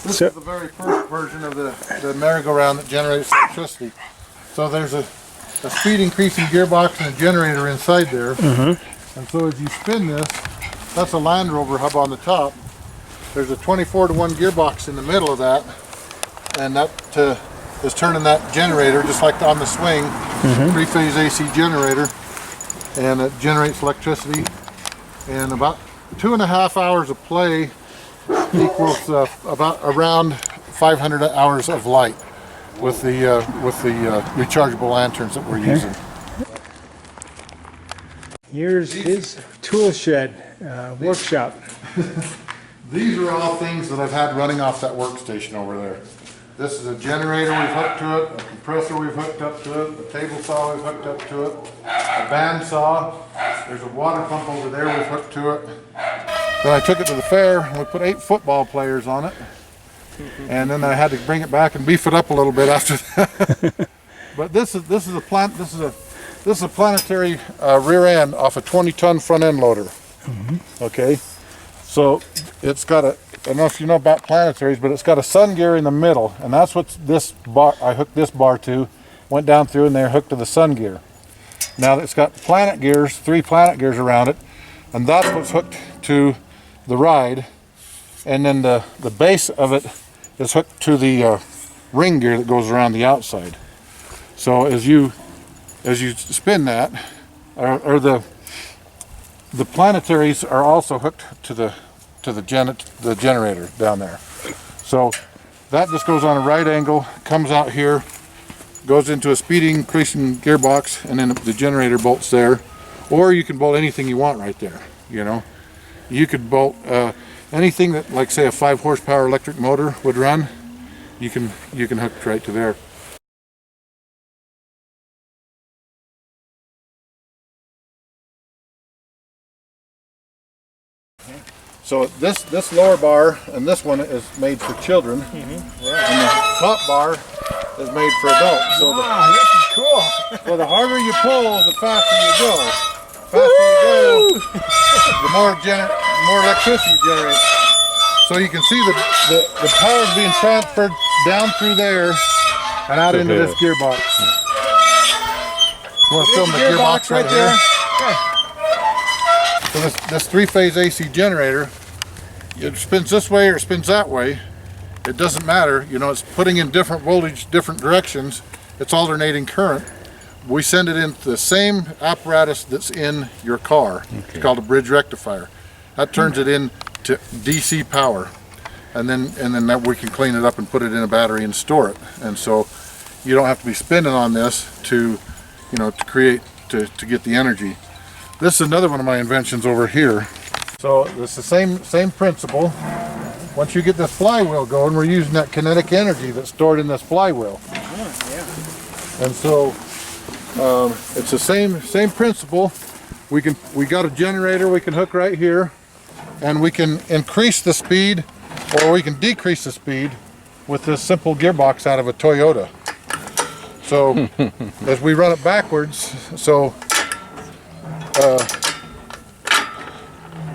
This is the very first version of the merry-go-round that generates electricity. So there's a speed increasing gearbox and a generator inside there. And so as you spin this, that's a Land Rover hub on the top. There's a 24-to-1 gearbox in the middle of that, and that is turning that generator just like on the swing, three-phase AC generator, and it generates electricity. And about 2.5 hours of play equals around 500 hours of light with the rechargeable lanterns that we're using. Here's his tool shed workshop. These are all things that I've had running off that workstation over there. This is a generator we've hooked to it, a compressor we've hooked up to it, a table saw we've hooked up to it, a band saw. There's a water pump over there we've hooked to it. Then I took it to the fair and we put 8 football players on it. And then I had to bring it back and beef it up a little bit after that. But this is a planetary rear end off a 20-ton front end loader. Okay, so it's got a, I don't know if you know about planetaries, but it's got a sun gear in the middle, and that's what this bar, I hooked this bar to, went down through and they're hooked to the sun gear. Now it's got planet gears, 3 planet gears around it, and that's what's hooked to the ride, and then the base of it is hooked to the ring gear that goes around the outside. So as you spin that, or the planetaries are also hooked to the generator down there. So that just goes on a right angle, comes out here, goes into a speed increasing gearbox, and then the generator bolts there. Or you can bolt anything you want right there. You know, you could bolt anything that, like say, a 5 horsepower electric motor would run. You can hook it right to there. So this lower bar and this one is made for children, and the top bar is made for adults. So this is cool. So the harder you pull, the faster you go. The faster you go, the more electricity you generate. So you can see the power is being transferred down through there and out into this gearbox. You want to film the gearbox right there? So this 3-phase AC generator, it spins this way or it spins that way. It doesn't matter. You know, it's putting in different voltage, different directions. It's alternating current. We send it into the same apparatus that's in your car. It's called a bridge rectifier. That turns it into DC power, and then that we can clean it up and put it in a battery and store it. And so you don't have to be spinning on this to get the energy. This is another one of my inventions over here. So it's the same principle. Once you get this flywheel going, we're using that kinetic energy that's stored in this flywheel. And so it's the same principle. We got a generator we can hook right here, and we can increase the speed or we can decrease the speed with this simple gearbox out of a Toyota. So as we run it backwards, so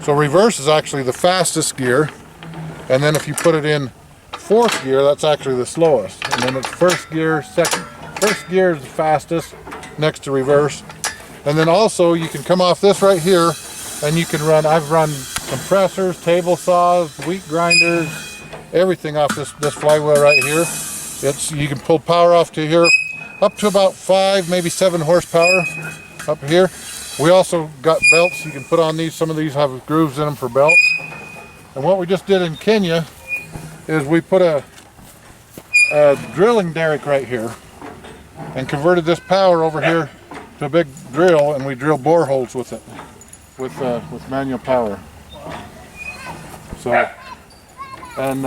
reverse is actually the fastest gear, and then if you put it in 4th gear, that's actually the slowest. And then it's first gear is the fastest, next to reverse. And then also you can come off this right here, and you can run, I've run compressors, table saws, wheat grinders, everything off this flywheel right here. You can pull power off to here, up to about 5, maybe 7 horsepower up here. We also got belts you can put on these. Some of these have grooves in them for belts. And what we just did in Kenya is we put a drilling derrick right here and converted this power over here to a big drill, and we drill boreholes with it with manual power. So, and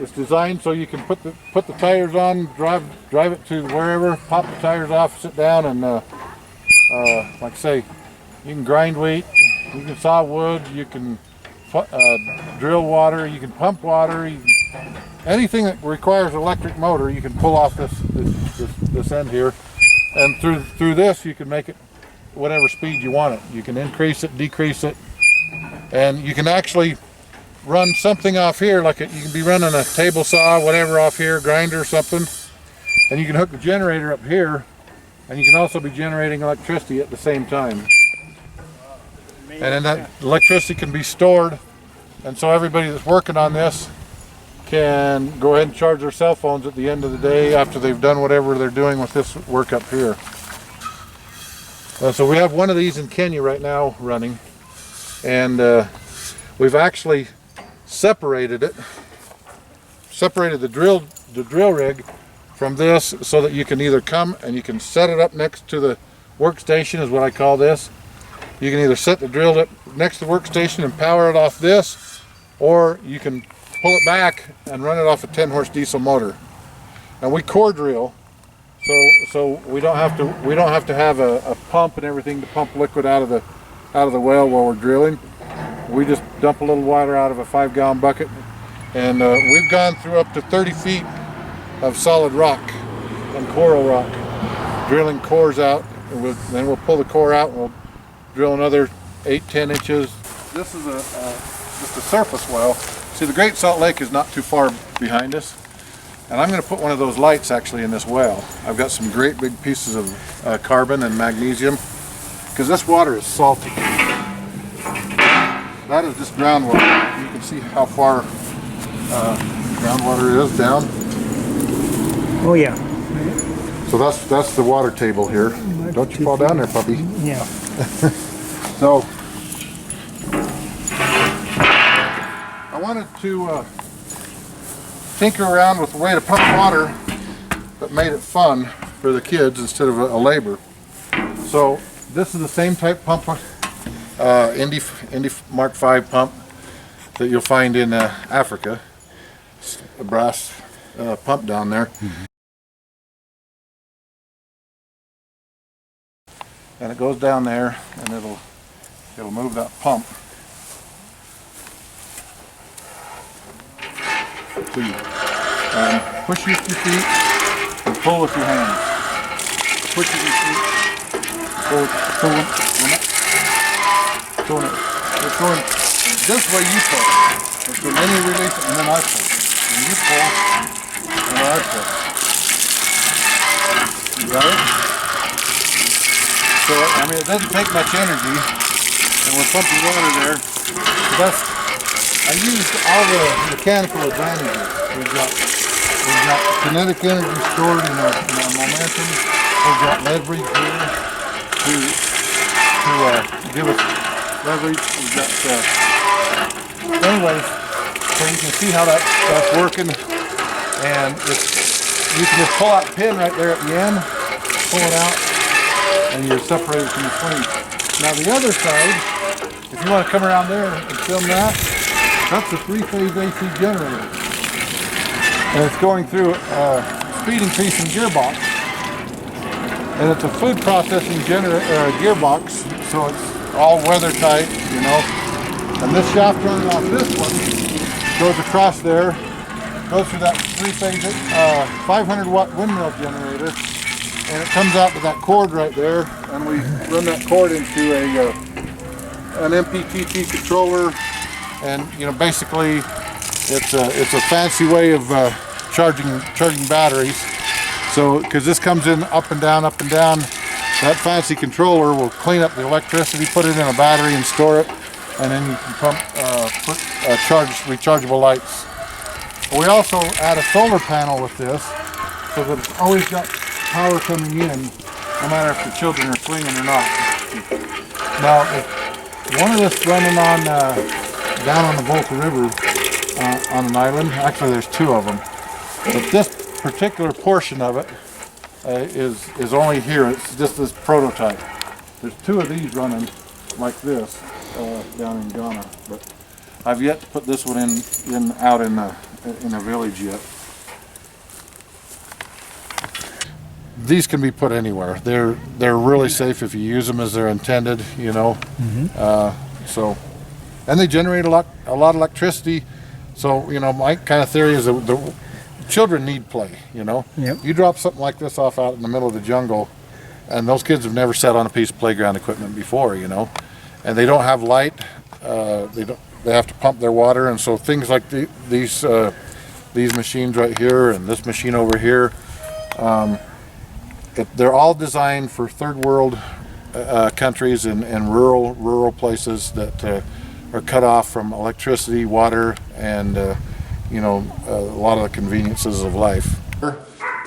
it's designed so you can put the tires on, drive it to wherever, pop the tires off, sit down, and like I say, you can grind wheat, you can saw wood, you can drill water, you can pump water, anything that requires an electric motor, you can pull off this end here, and through this you can make it whatever speed you want it. You can increase it, decrease it, and you can actually run something off here, like you can be running a table saw, whatever off here, grinder or something, and you can hook the generator up here, and you can also be generating electricity at the same time. And then that electricity can be stored, and so everybody that's working on this can go ahead and charge their cell phones at the end of the day after they've done whatever they're doing with this work up here. So we have one of these in Kenya right now running, and we've actually separated the drill rig from this so that you can either come and you can set it up next to the workstation, is what I call this. You can either set the drill up next to the workstation and power it off this, or you can pull it back and run it off a 10-horse diesel motor. And we core drill, so we don't have to have a pump and everything to pump liquid out of the well while we're drilling. We just dump a little water out of a 5-gallon bucket, and we've gone through up to 30 feet of solid rock and coral rock, drilling cores out, and then we'll pull the core out and we'll drill another 8-10 inches. This is just a surface well. See, the Great Salt Lake is not too far behind us, and I'm going to put one of those lights actually in this well. I've got some great big pieces of carbon and magnesium, because this water is salty. That is just groundwater. You can see how far groundwater is down. Oh yeah. So that's the water table here. Don't you fall down there, puppy. Yeah. So I wanted to tinker around with the way to pump water that made it fun for the kids instead of a labor. So this is the same type pump, Indy Mark V pump that you'll find in Africa. It's a brass pump down there. Mm-hmm. And it goes down there, and it'll move that pump. So you push with your feet and pull with your hands. Push with your feet, pull. So it's going this way you pull. So then you release it, and then I pull. And you pull, and I pull. You got it? So, I mean, it doesn't take much energy, and we're pumping water there. So I used all the mechanical advantages. We've got kinetic energy stored in our momentum. We've got leverage here to give us leverage. We've got, anyways, so you can see how that's working, and you can just pull out the pin right there at the end, pull it out, and you're separated from the swing. Now the other side, if you want to come around there and film that's a 3-phase AC generator. And it's going through a speed increasing gearbox. And it's a food processing gearbox, so it's all weather tight, you know. And this shaft running off this one goes across there, goes through that 3-phase 500 watt windmill generator. And it comes out to that cord right there, and we run that cord into an MPPT controller, and you know, basically it's a fancy way of charging batteries. So because this comes in up and down, that fancy controller will clean up the electricity, put it in a battery and store it, and then you can charge rechargeable lights. We also add a solar panel with this, so that it's always got power coming in, no matter if the children are swinging or not. Now, if one of this running on down on the Volta River on an island, actually there's 2 of them, but this particular portion of it is only here. It's just this prototype. There's 2 of these running like this down in Ghana, but I've yet to put this one out in a village yet. These can be put anywhere. They're really safe if you use them as they're intended, you know. Mm-hmm. And they generate a lot of electricity. So, you know, my kind of theory is that the children need play, you know. Yep. You drop something like this off out in the middle of the jungle, and those kids have never sat on a piece of playground equipment before, you know, and they don't have light they have to pump their water, and so things like these machines right here and this machine over here, they're all designed for third world countries and rural places that are cut off from electricity, water, and you know, a lot of the conveniences of life.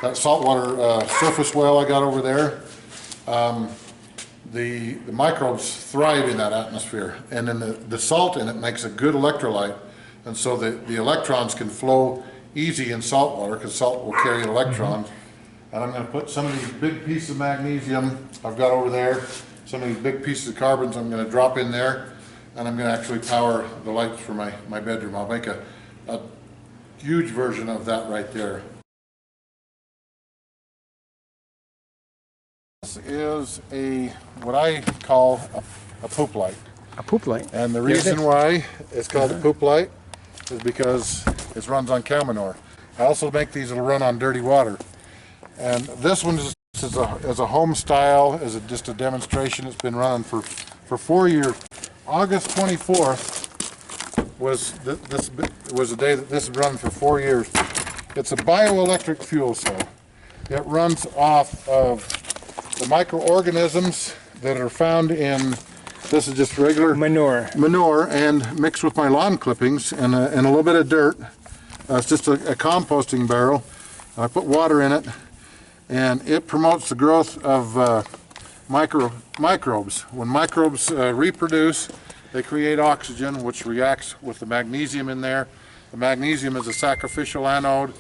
That saltwater surface well I got over there, the microbes thrive in that atmosphere, and then the salt in it makes a good electrolyte, and so the electrons can flow easy in salt water because salt will carry electrons. And I'm going to put some of these big pieces of magnesium I've got over there, some of these big pieces of carbons I'm going to drop in there, and I'm going to actually power the lights for my bedroom. I'll make a huge version of that right there. This is what I call a poop light. A poop light. And the reason why it's called a poop light is because it runs on cow manure. I also make these that'll run on dirty water. And this one is as a home style, just a demonstration. It's been running for 4 years. August 24th was the day that this has run for 4 years. It's a bioelectric fuel cell. It runs off of the microorganisms that are found in, this is just regular manure and mixed with my lawn clippings and a little bit of dirt. It's just a composting barrel. I put water in it, and it promotes the growth of microbes. When microbes reproduce, they create oxygen, which reacts with the magnesium in there. The magnesium is a sacrificial anode,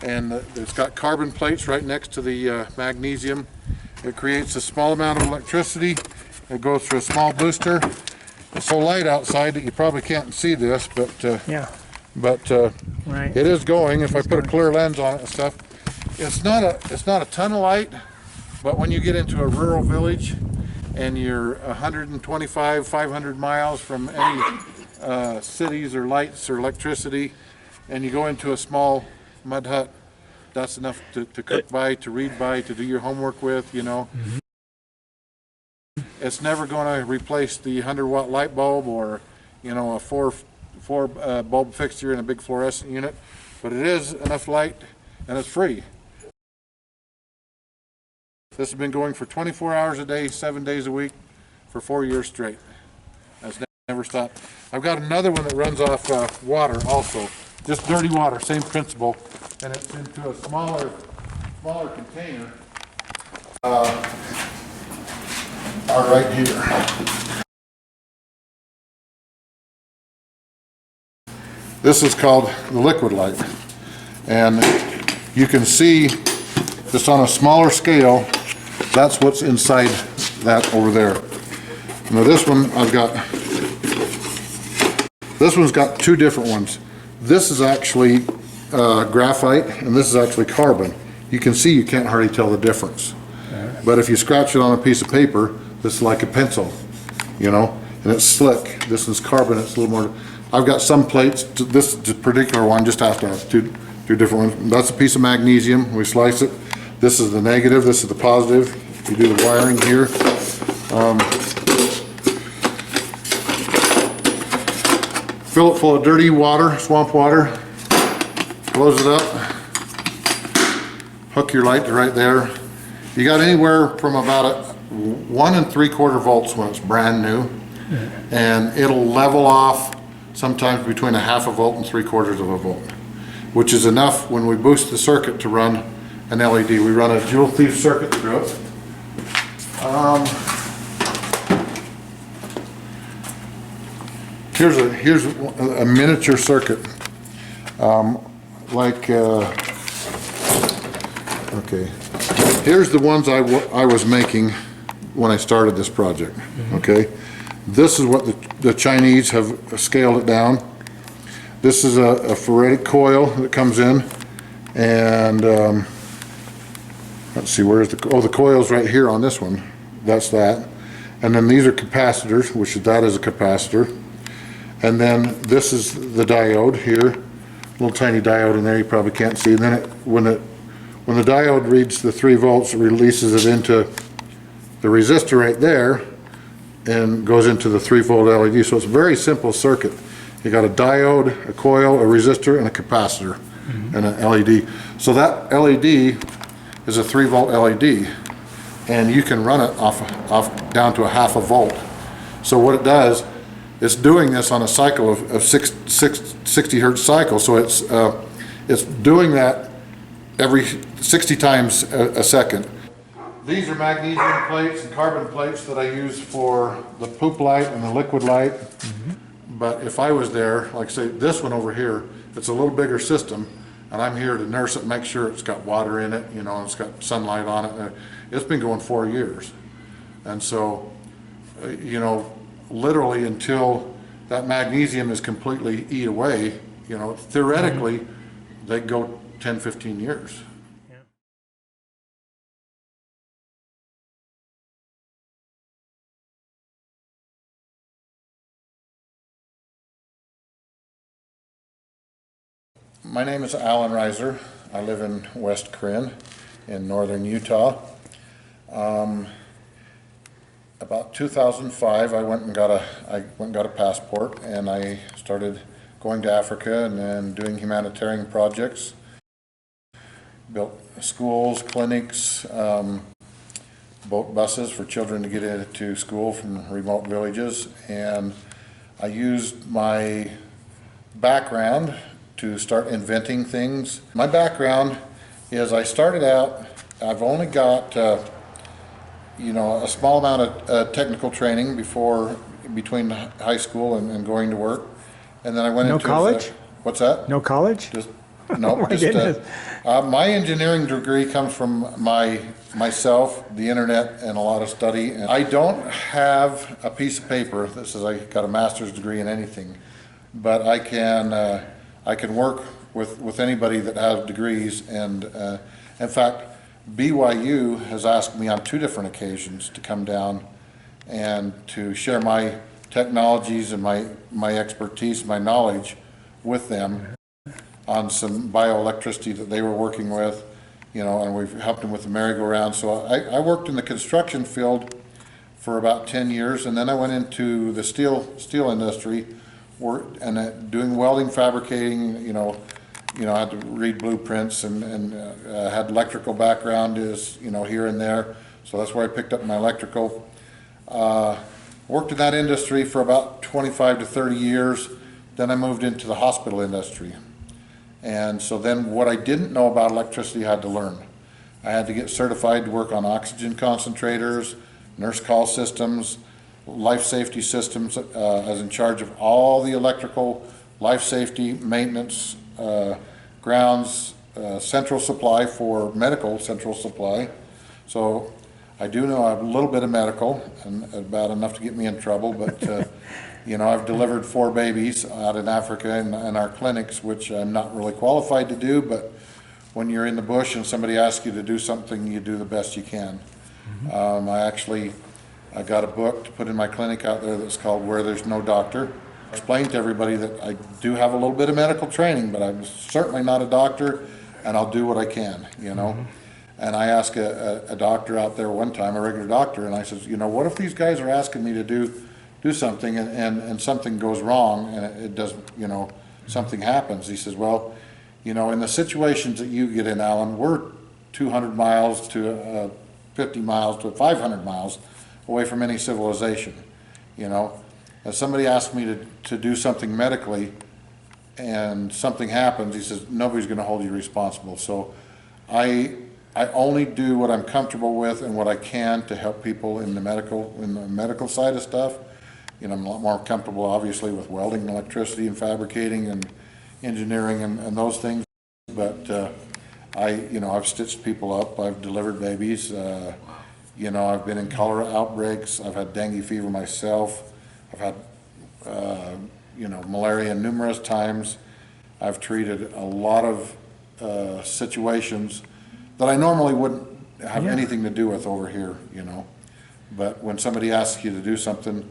and it's got carbon plates right next to the magnesium. It creates a small amount of electricity. It goes through a small booster. It's so light outside that you probably can't see this, but right. It is going. If I put a clear lens on it and stuff, it's not a ton of light, but when you get into a rural village and you're 125, 500 miles from any cities or lights or electricity, and you go into a small mud hut, that's enough to cook by, to read by, to do your homework with, you know. It's never going to replace the 100-watt light bulb or, you know, a four bulb fixture in a big fluorescent unit, but it is enough light, and it's free. This has been going for 24 hours a day, 7 days a week, for 4 years straight. That's never stopped. I've got another one that runs off water also, just dirty water, same principle, and it's into a smaller container. Right here. This is called the liquid light, and you can see just on a smaller scale, that's what's inside that over there. Now this one's got two different ones. This is actually graphite, and this is actually carbon. You can see, you can't hardly tell the difference. But if you scratch it on a piece of paper, this is like a pencil, you know, and it's slick. This is carbon, it's a little more. I've got some plates, this particular one just has to have two different ones. That's a piece of magnesium, we slice it. This is the negative, this is the positive. You do the wiring here. Fill it full of dirty water, swamp water, close it up, hook your light to right there. You got anywhere from about 1 3/4 volts when it's brand new, and it'll level off sometimes between 1/2 volt and 3/4 of a volt, which is enough when we boost the circuit to run an LED. We run a dual thief circuit through it. Here's a miniature circuit, okay. Here's the ones I was making when I started this project. Okay, this is what the Chinese have scaled it down. This is a ferritic coil that comes in, and let's see, where's the coil's right here on this one. That's that, and then these are capacitors, which that is a capacitor, and then this is the diode here, little tiny diode in there. You probably can't see. And then when the diode reads the 3 volts, it releases it into the resistor right there, and goes into the 3-volt LED. So it's a very simple circuit. You got a diode, a coil, a resistor, and a capacitor, and an LED. So that LED is a 3-volt LED, and you can run it off down to a 1/2 volt. So what it does, it's doing this on a cycle of 60 hertz cycle. So it's doing that every 60 times a second. These are magnesium plates and carbon plates that I use for the poop light and the liquid light. But if I was there, like say this one over here, it's a little bigger system, and I'm here to nurse it, make sure it's got water in it, you know, it's got sunlight on it. It's been going 4 years. And so, you know, literally until that magnesium is completely eat away, you know, theoretically, they go 10, 15 years. My name is Alan RISER. I live in West Corrine in northern Utah. About 2005, I went and got a passport, and I started going to Africa and then doing humanitarian projects. Built schools, clinics, boat buses for children to get into school from remote villages, and I used my background to start inventing things. My background is I started out, I've only got you know, a small amount of technical training between high school and going to work, and then I went into college? What's that? No college? Just no. My goodness. My engineering degree comes from myself, the internet, and a lot of study. And I don't have a piece of paper that says I got a master's degree in anything, but I can work with anybody that has degrees. And in fact, BYU has asked me on 2 different occasions to come down and to share my technologies and my expertise, my knowledge with them on some bioelectricity that they were working with, you know, and we've helped them with the merry-go-round. So I worked in the construction field for about 10 years, and then I went into the steel industry, doing welding, fabricating, you know, I had to read blueprints and had electrical background here and there. So that's where I picked up my electrical. Worked in that industry for about 25 to 30 years. Then I moved into the hospital industry. And so then what I didn't know about electricity I had to learn. I had to get certified to work on oxygen concentrators, nurse call systems, life safety systems. I was in charge of all the electrical life safety maintenance, grounds, central supply for medical central supply. So I do know a little bit of medical, and about enough to get me in trouble, but you know, I've delivered 4 babies out in Africa in our clinics, which I'm not really qualified to do, but when you're in the bush and somebody asks you to do something, you do the best you can. I got a book to put in my clinic out there that's called Where There's No Doctor. Explain to everybody that I do have a little bit of medical training, but I'm certainly not a doctor, and I'll do what I can, you know. And I asked a doctor out there one time, a regular doctor, and I said, you know, what if these guys are asking me to do something and something goes wrong and it doesn't, you know, something happens? He says, well, you know, in the situations that you get in, Alan, we're 200 miles to 50 miles to 500 miles away from any civilization, you know. If somebody asks me to do something medically and something happens, he says, nobody's going to hold you responsible. So I only do what I'm comfortable with and what I can to help people in the medical side of stuff. You know, I'm a lot more comfortable, obviously, with welding, electricity, and fabricating, and engineering, and those things. But I've stitched people up. I've delivered babies. You know, I've been in cholera outbreaks. I've had dengue fever myself. I've had, malaria numerous times. I've treated a lot of situations that I normally wouldn't have anything to do with over here, you know. But when somebody asks you to do something,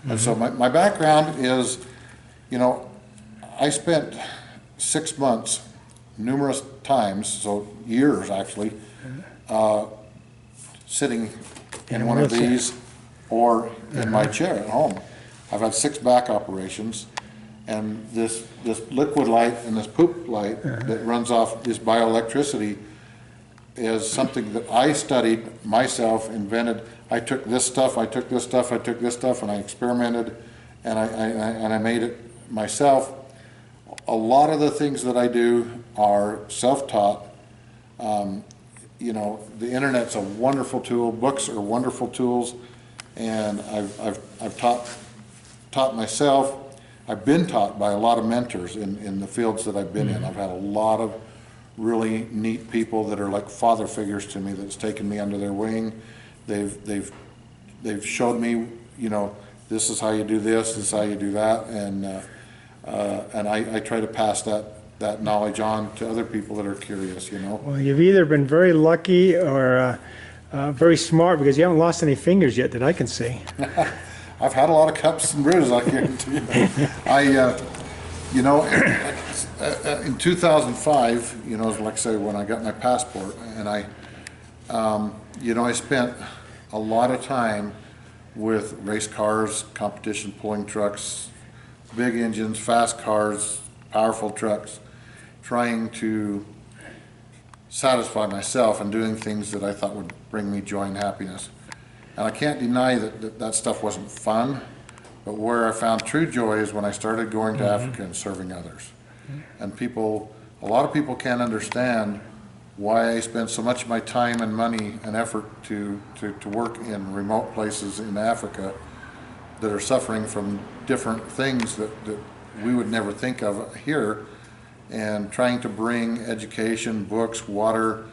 and so my background is, you know, I spent 6 months, numerous times, so years actually, sitting in one of these or in my chair at home. I've had 6 back operations, and this liquid light and this poop light that runs off this bioelectricity is something that I studied myself, invented. I took this stuff, I took this stuff, I took this stuff, and I experimented, and I made it myself. A lot of the things that I do are self-taught. You know, the internet's a wonderful tool. Books are wonderful tools, and I've taught myself. I've been taught by a lot of mentors in the fields that I've been in. I've had a lot of really neat people that are like father figures to me that's taken me under their wing. They've showed me, you know, this is how you do this is how you do that, and I try to pass that knowledge on to other people that are curious, you know. Well, you've either been very lucky or very smart, because you haven't lost any fingers yet that I can see. I've had a lot of cuts and bruises, I guarantee you. You know, in 2005, you know, like I say, when I got my passport, and you know, I spent a lot of time with race cars, competition pulling trucks, big engines, fast cars, powerful trucks, trying to satisfy myself and doing things that I thought would bring me joy and happiness. And I can't deny that stuff wasn't fun, but where I found true joy is when I started going to Africa and serving others. And a lot of people can't understand why I spend so much of my time and money and effort to work in remote places in Africa that are suffering from different things that we would never think of here, and trying to bring education, books, water,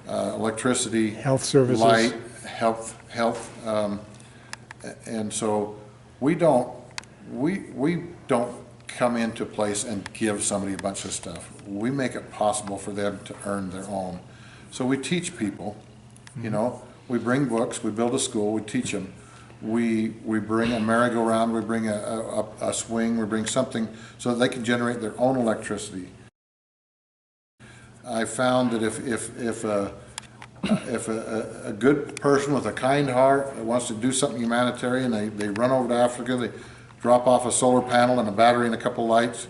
electricity, health services, light, health, and so we don't come into a place and give somebody a bunch of stuff. We make it possible for them to earn their own. So we teach people, you know, we bring books, we build a school, we teach them. We bring a merry-go-round, we bring a swing, we bring something so that they can generate their own electricity. I found that if a good person with a kind heart wants to do something humanitarian, they run over to Africa, they drop off a solar panel and a battery and a couple lights,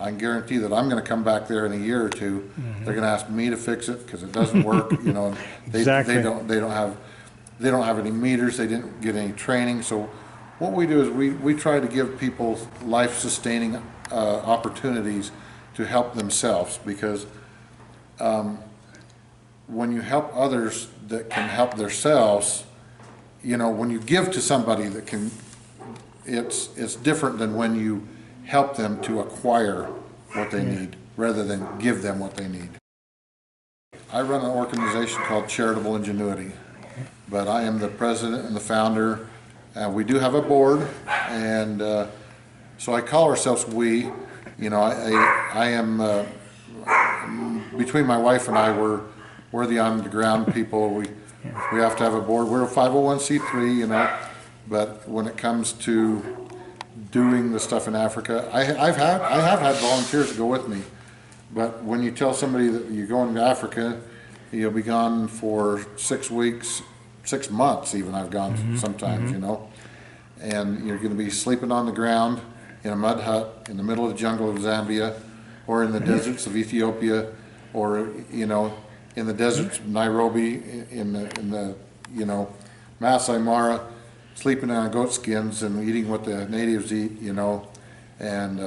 I can guarantee that I'm going to come back there in a year or two. They're going to ask me to fix it because it doesn't work. You know, Exactly. they don't have any meters. They didn't get any training. So what we do is we try to give people life-sustaining opportunities to help themselves, because when you help others that can help themselves, you know, when you give to somebody that can, it's different than when you help them to acquire what they need rather than give them what they need. I run an organization called Charitable Ingenuity, but I am the president and the founder, and we do have a board, and so I call ourselves we. You know, I am, between my wife and I, we're the on-the-ground people. We have to have a board. We're a 501c3, you know, but when it comes to doing the stuff in Africa, I have had volunteers that go with me, but when you tell somebody that you're going to Africa, you'll be gone for 6 weeks, 6 months even, I've gone sometimes, you know, and you're going to be sleeping on the ground in a mud hut in the middle of the jungle of Zambia, or in the deserts of Ethiopia, or, you know, in the deserts of Nairobi, in the you know, Masai Mara, sleeping on goat skins and eating what the natives eat, you know, and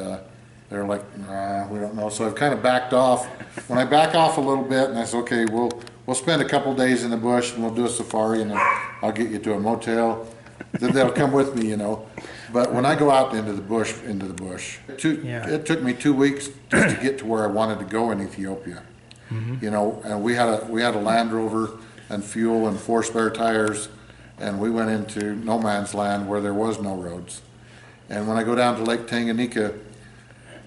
they're like, nah, we don't know. So I've kind of backed off. When I back off a little bit, and I say, okay, we'll spend a couple days in the bush and we'll do a safari, and I'll get you to a motel. Then they'll come with me, you know. But when I go out into the bush, it took me 2 weeks just to get to where I wanted to go in Ethiopia. You know, and we had a Land Rover and fuel and 4 spare tires, and we went into no man's land where there was no roads. And when I go down to Lake Tanganyika,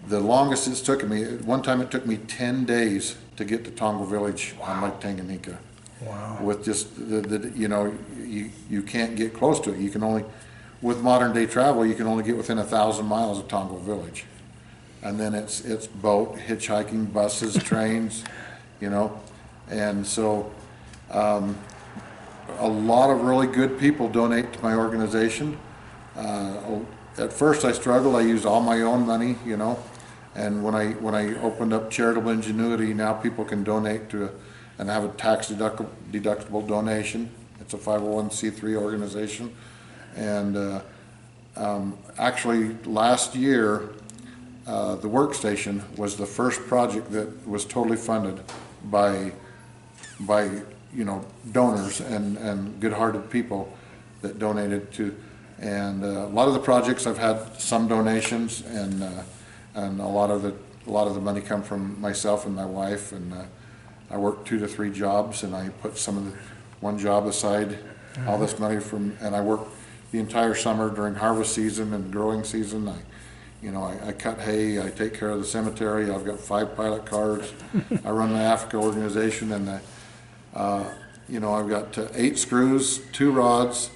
the longest it's taken me, one time it took me 10 days to get to Tonga Village on Lake Tanganyika. Wow. With just you know, you can't get close to it. You can only, with modern day travel, you can only get within 1,000 miles of Tonga Village. And then it's boat, hitchhiking, buses, trains, you know. And so a lot of really good people donate to my organization. At first I struggled. I used all my own money, you know, and when I opened up Charitable Ingenuity, now people can donate to and have a tax deductible donation. It's a 501c3 organization, and actually last year the workstation was the first project that was totally funded by you know, donors and good-hearted people that donated to. And a lot of the projects I've had some donations, and a lot of the money come from myself and my wife. And I work 2 to 3 jobs, and I put some of the one job aside, all this money from, and I work the entire summer during harvest season and growing season. I cut hay, I take care of the cemetery. I've got 5 pilot cars. I run the Africa organization, and I've got 8 screws, 2 rods,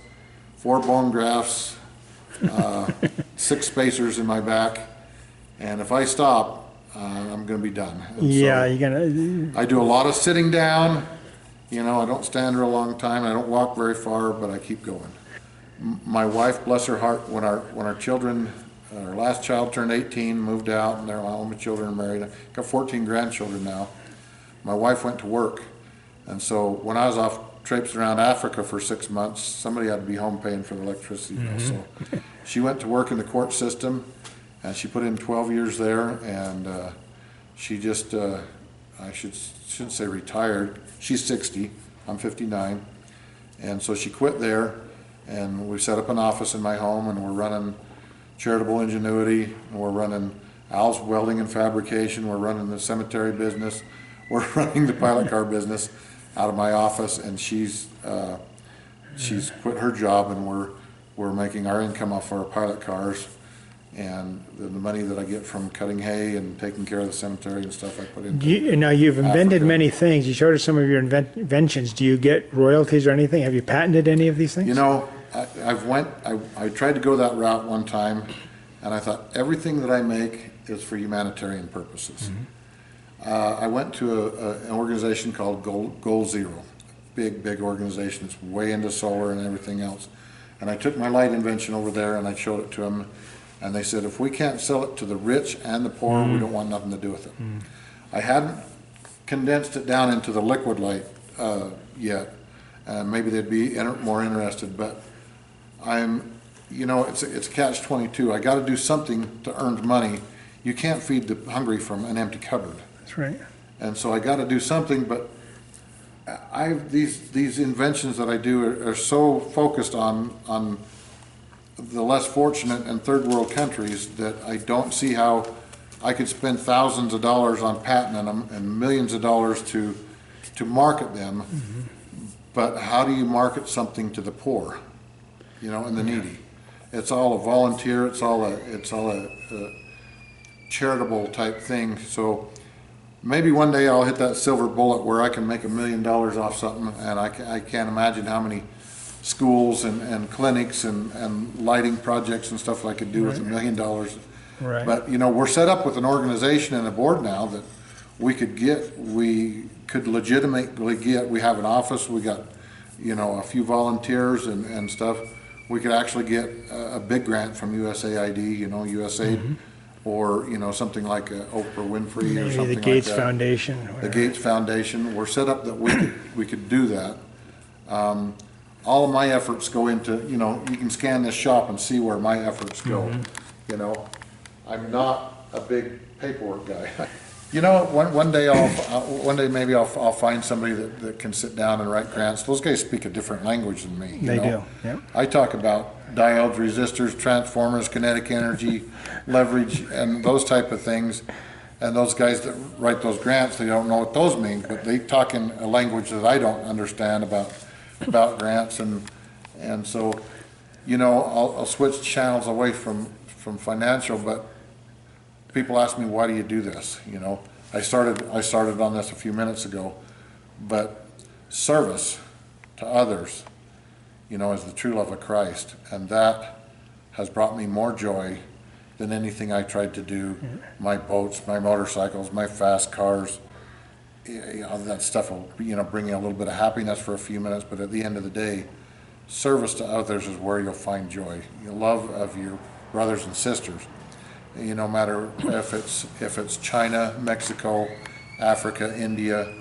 4 bone grafts, 6 spacers in my back, and if I stop, I'm going to be done. And Yeah, so you're gonna. I do a lot of sitting down. You know, I don't stand for a long time. I don't walk very far, but I keep going. My wife, bless her heart, when our children, our last child turned 18, moved out, and all my children are married. I've got 14 grandchildren now. My wife went to work, and so when I was off traipsing around Africa for 6 months, somebody had to be home paying for the electricity bill. So she went to work in the court system, and she put in 12 years there, and she just, I shouldn't say retired. She's 60, I'm 59, and so she quit there, and we set up an office in my home, and we're running Charitable Ingenuity, and we're running Al's Welding and Fabrication, we're running the cemetery business, we're running the pilot car business out of my office, and she's quit her job, and we're making our income off our pilot cars, and the money that I get from cutting hay and taking care of the cemetery and stuff I put into Now you've invented Africa. many things. You showed us some of your inventions. Do you get royalties or anything? Have you patented any of these things? You know, I tried to go that route one time, and I thought everything that I make is for humanitarian purposes. I went to an organization called Goal Zero, big organization. It's way into solar and everything else. And I took my light invention over there and I showed it to them, and they said, if we can't sell it to the rich and the poor, we don't want nothing to do with it. I hadn't condensed it down into the liquid light yet, and maybe they'd be more interested, but it's catch-22. I got to do something to earn money. You can't feed the hungry from an empty cupboard. That's right. And so I got to do something, but these inventions that I do are so focused on the less fortunate and third world countries that I don't see how I could spend thousands of dollars on patenting them and millions of dollars to market them. But how do you market something to the poor, and the needy? It's all a volunteer. It's all a charitable type thing. So maybe one day I'll hit that silver bullet where I can make $1 million off something, and I can't imagine how many schools and clinics and lighting projects and stuff I could do with $1 million. Right. But we're set up with an organization and a board now that we could legitimately get. We have an office. We got a few volunteers and stuff. We could actually get a big grant from USAID, USAID. Or something like Oprah Winfrey or Maybe something the like Gates that. Foundation. The Gates Foundation. We're set up that we could do that. All of my efforts go into you can scan this shop and see where my efforts go. I'm not a big paperwork guy. One day maybe I'll find somebody that can sit down and write grants. Those guys speak a different language than me. They do. Yeah. I talk about diodes, resistors, transformers, kinetic energy, leverage, and those type of things. And those guys that write those grants, they don't know what those mean, but they talk in a language that I don't understand about grants, and so I'll switch channels away from financial, but people ask me, why do you do this? I started on this a few minutes ago, but service to others is the true love of Christ, and that has brought me more joy than anything I tried to do. My boats, my motorcycles, my fast cars, that stuff will, bring you a little bit of happiness for a few minutes, but at the end of the day, service to others is where you'll find joy. The love of your brothers and sisters. No matter if it's China, Mexico, Africa, India,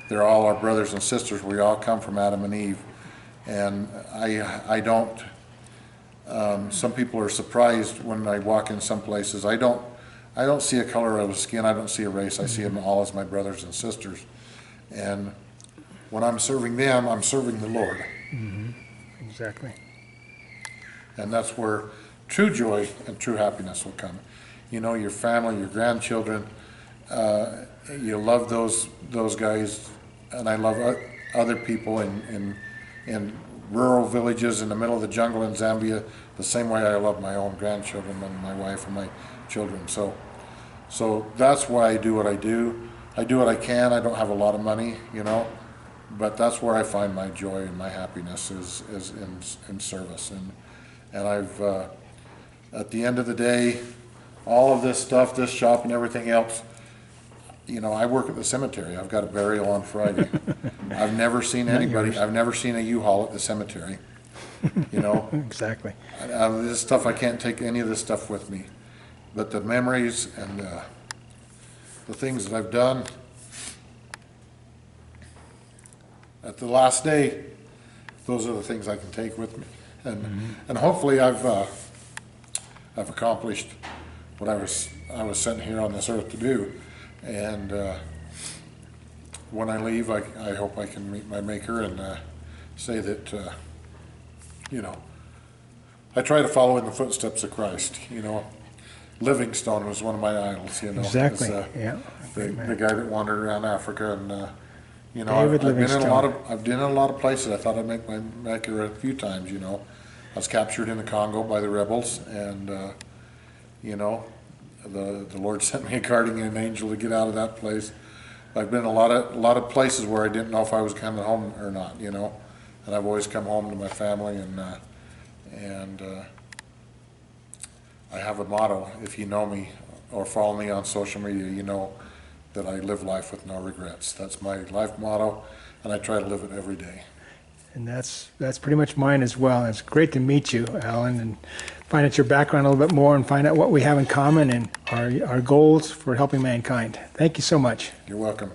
they're all our brothers and sisters. We all come from Adam and Eve. And I don't, some people are surprised when I walk in some places. I don't see a color of the skin. I don't see a race. I see them all as my brothers and sisters. And when I'm serving them, I'm serving the Lord. Mm-hmm. Exactly. And that's where true joy and true happiness will come. Your family, your grandchildren, you love those guys, and I love other people in rural villages in the middle of the jungle in Zambia the same way I love my own grandchildren and my wife and my children. So that's why I do what I do. I do what I can. I don't have a lot of money, but that's where I find my joy and my happiness is in service. And I've at the end of the day, all of this stuff, this shop and everything else, I work at the cemetery. I've got a burial on Friday. I've never seen anybody, I've never seen a U-Haul at the cemetery, Exactly. This stuff, I can't take any of this stuff with me. But the memories and the things that I've done at the last day, those are the things I can take with me. And hopefully I've accomplished what I was sent here on this earth to do. And when I leave, I hope I can meet my Maker and say that, I try to follow in the footsteps of Christ. Livingstone was one of my idols. Exactly. Yeah. The guy that wandered around Africa, and David Livingstone. I've been in a lot of places. I thought I'd make my Maker a few times. I was captured in the Congo by the rebels, and the Lord sent me a guardian angel to get out of that place. I've been in a lot of places where I didn't know if I was coming home or not, and I've always come home to my family, and I have a motto. If you know me or follow me on social media, you know that I live life with no regrets. That's my life motto, and I try to live it every day. And that's pretty much mine as well. It's great to meet you, Alan, and find out your background a little bit more and find out what we have in common and our goals for helping mankind. Thank you so much. You're welcome.